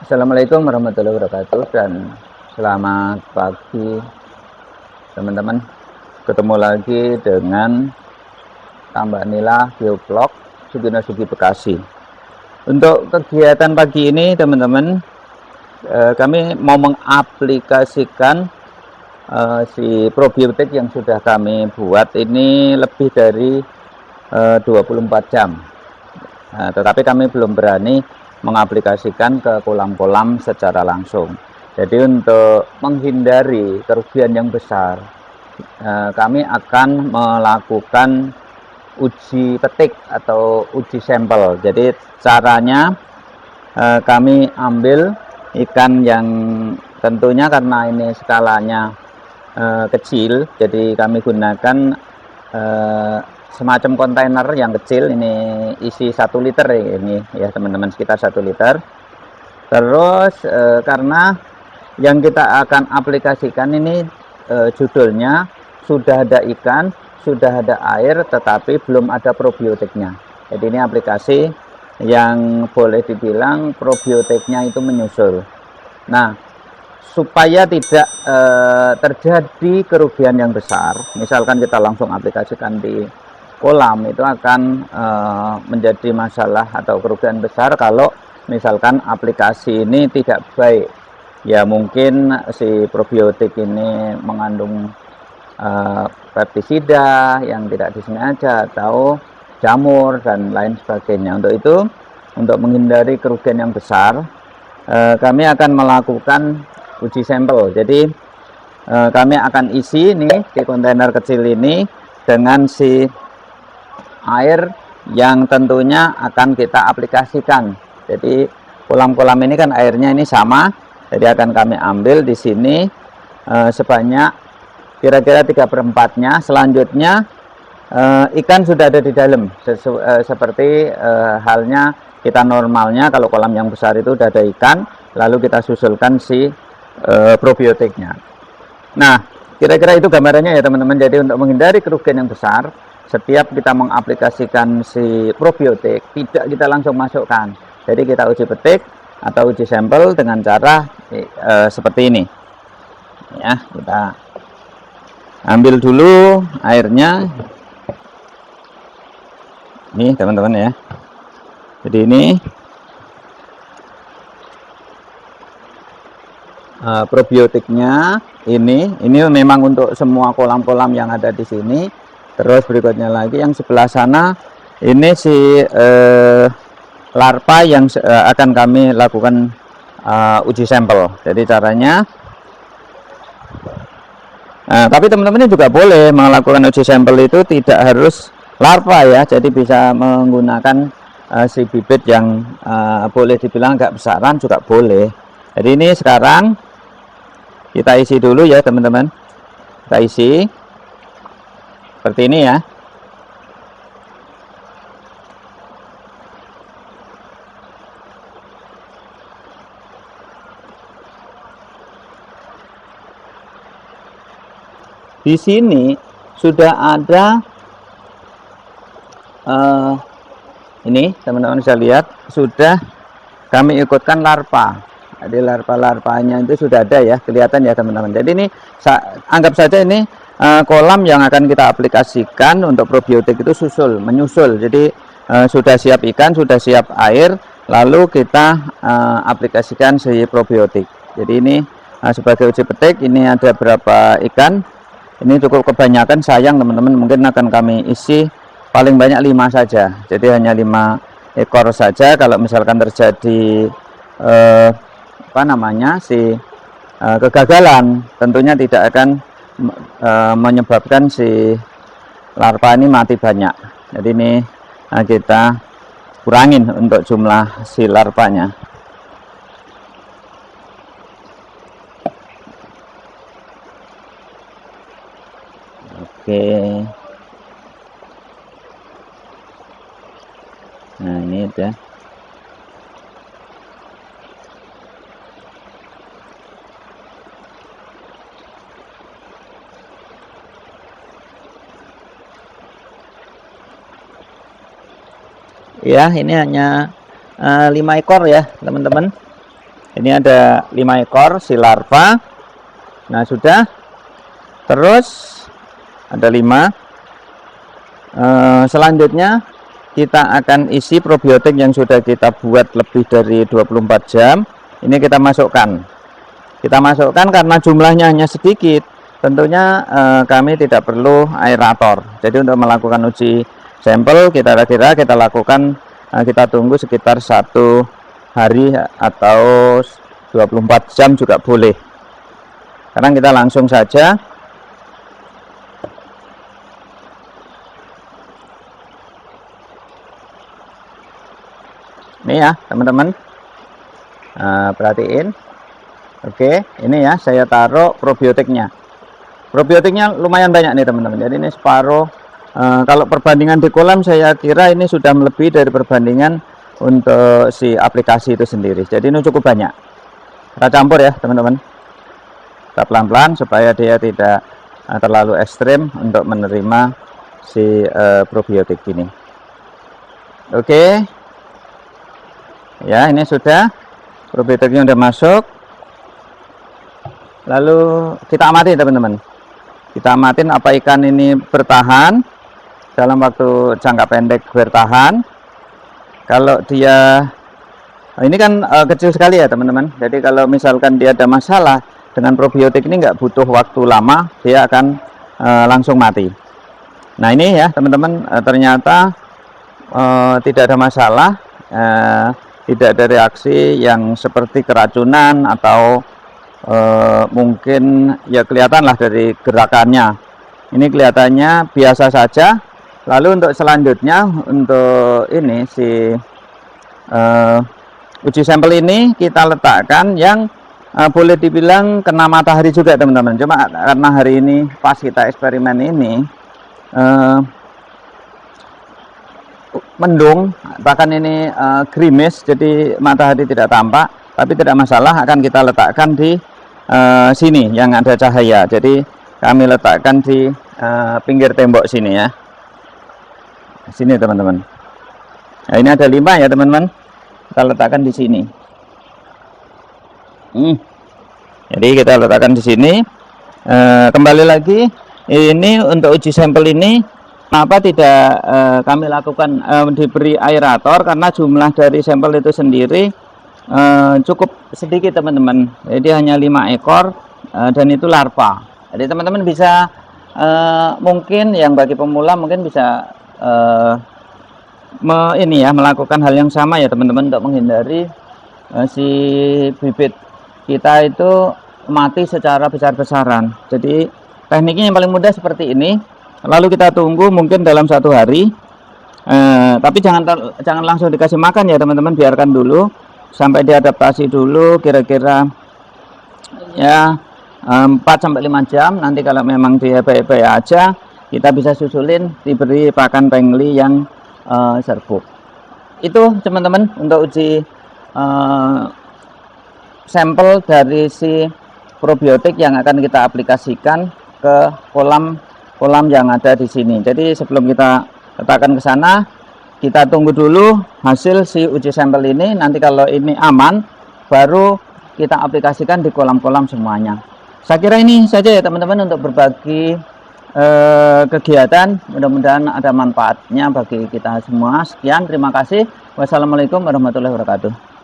Assalamualaikum warahmatullahi wabarakatuh dan selamat pagi teman-teman. Ketemu lagi dengan Mbak Nila Geoblog Sugino Sugi Bekasi. Untuk kegiatan pagi ini teman-teman, kami mau mengaplikasikan si probiotik yang sudah kami buat ini lebih dari 24 jam. Tetapi kami belum berani mengaplikasikan ke kolam-kolam secara langsung. Jadi untuk menghindari kerugian yang besar, kami akan melakukan uji petik atau uji sampel. Jadi caranya kami ambil ikan yang tentunya karena ini skalanya kecil, jadi kami gunakan semacam kontainer yang kecil, ini isi 1 liter ini ya teman-teman, sekitar 1 liter. Terus karena yang kita akan aplikasikan ini judulnya sudah ada ikan, sudah ada air, tetapi belum ada probiotiknya. Jadi ini aplikasi yang boleh dibilang probiotiknya itu menyusul. Nah, supaya tidak terjadi kerugian yang besar, misalkan kita langsung aplikasikan di kolam, itu akan menjadi masalah atau kerugian besar kalau misalkan aplikasi ini tidak baik. Ya mungkin si probiotik ini mengandung pestisida yang tidak disengaja atau jamur dan lain sebagainya. Untuk itu, untuk menghindari kerugian yang besar, kami akan melakukan uji sampel. Jadi kami akan isi ini di kontainer kecil ini dengan si air yang tentunya akan kita aplikasikan. Jadi kolam-kolam ini kan airnya ini sama, jadi akan kami ambil di sini sebanyak kira-kira 3/4-nya. Selanjutnya ikan sudah ada di dalam, seperti halnya kita normalnya kalau kolam yang besar itu sudah ada ikan, lalu kita susulkan si probiotiknya. Nah, kira-kira itu gambarannya ya teman-teman. Jadi untuk menghindari kerugian yang besar, setiap kita mengaplikasikan si probiotik, tidak kita langsung masukkan. Jadi kita uji petik atau uji sampel dengan cara seperti ini. Ya, kita ambil dulu airnya. Nih teman-teman ya. Jadi ini probiotiknya ini memang untuk semua kolam-kolam yang ada di sini. Terus berikutnya lagi yang sebelah sana ini si larva yang akan kami lakukan uji sampel. Jadi caranya tapi teman-teman juga boleh melakukan uji sampel itu tidak harus larva ya. Jadi bisa menggunakan si bibit yang boleh dibilang agak besaran juga boleh. Jadi ini sekarang kita isi dulu ya teman-teman. Kita isi seperti ini ya. Di sini sudah ada ini teman-teman bisa lihat, sudah kami ikutkan larva. Jadi larva-larvanya itu sudah ada ya, kelihatan ya teman-teman. Jadi ini anggap saja ini kolam yang akan kita aplikasikan untuk probiotik itu menyusul. Jadi sudah siap ikan, sudah siap air, lalu kita aplikasikan si probiotik. Jadi ini sebagai uji petik, ini ada berapa ikan. Ini cukup kebanyakan, sayang teman-teman, mungkin akan kami isi paling banyak 5 saja. Jadi hanya 5 ekor saja. Kalau misalkan terjadi kegagalan, tentunya tidak akan menyebabkan si larva ini mati banyak. Jadi ini kita kurangin untuk jumlah si larvanya. Oke. Nah ini udah. Ya, ini hanya 5 ekor ya teman-teman. Ini ada 5 ekor si larva. Nah, sudah. Terus ada 5. Selanjutnya kita akan isi probiotik yang sudah kita buat lebih dari 24 jam. Ini kita masukkan. Kita masukkan karena jumlahnya hanya sedikit. Tentunya kami tidak perlu aerator. Jadi untuk melakukan uji sampel kita kira kita lakukan, kita tunggu sekitar 1 hari atau 24 jam juga boleh. Sekarang kita langsung saja ini ya teman-teman, perhatiin. Oke, ini ya saya taruh probiotiknya. Probiotiknya lumayan banyak nih teman-teman. Jadi ini separuh. Kalau perbandingan di kolam saya kira ini sudah melebihi dari perbandingan untuk si aplikasi itu sendiri. Jadi ini cukup banyak. Kita campur ya teman-teman. Kita pelan-pelan supaya dia tidak terlalu ekstrim untuk menerima si probiotik ini. Oke. Ya, ini sudah probiotiknya sudah masuk. Lalu kita amati teman-teman. Kita amatin apa ikan ini bertahan dalam waktu jangka pendek bertahan. Kalau dia ini kan kecil sekali ya teman-teman. Jadi kalau misalkan dia ada masalah dengan probiotik ini nggak butuh waktu lama, dia akan langsung mati. Nah ini ya teman-teman, ternyata tidak ada masalah, tidak ada reaksi yang seperti keracunan atau mungkin ya kelihatan lah dari gerakannya. Ini kelihatannya biasa saja. Lalu untuk selanjutnya untuk ini si uji sampel ini kita letakkan yang boleh dibilang kena matahari juga teman-teman. Cuma karena hari ini pas kita eksperimen ini mendung, bahkan ini gerimis, jadi matahari tidak tampak. Tapi tidak masalah, akan kita letakkan di sini yang ada cahaya. Jadi kami letakkan di pinggir tembok sini ya. Sini teman-teman. Nah, ini ada 5 ya teman-teman. Kita letakkan di sini. Jadi kita letakkan di sini. Kembali lagi, ini untuk uji sampel ini kenapa tidak kami lakukan diberi aerator, karena jumlah dari sampel itu sendiri cukup sedikit teman-teman. Jadi hanya 5 ekor dan itu larva. Jadi teman-teman bisa mungkin yang bagi pemula mungkin bisa melakukan hal yang sama ya teman-teman, untuk menghindari si bibit kita itu mati secara besar-besaran. Jadi tekniknya yang paling mudah seperti ini. Lalu kita tunggu mungkin dalam 1 hari. Tapi jangan langsung dikasih makan ya teman-teman, biarkan dulu sampai diadaptasi dulu, kira-kira ya 4-5 jam. Nanti kalau memang dia baik-baik aja, kita bisa susulin diberi pakan pengli yang serbuk. Itu teman-teman untuk uji sampel dari si probiotik yang akan kita aplikasikan ke kolam yang ada di sini. Jadi sebelum kita letakkan ke sana, kita tunggu dulu hasil si uji sampel ini. Nanti kalau ini aman, baru kita aplikasikan di kolam-kolam semuanya. Saya kira ini saja ya teman-teman untuk berbagi kegiatan. Mudah-mudahan ada manfaatnya bagi kita semua. Sekian, terima kasih. Wassalamualaikum warahmatullahi wabarakatuh.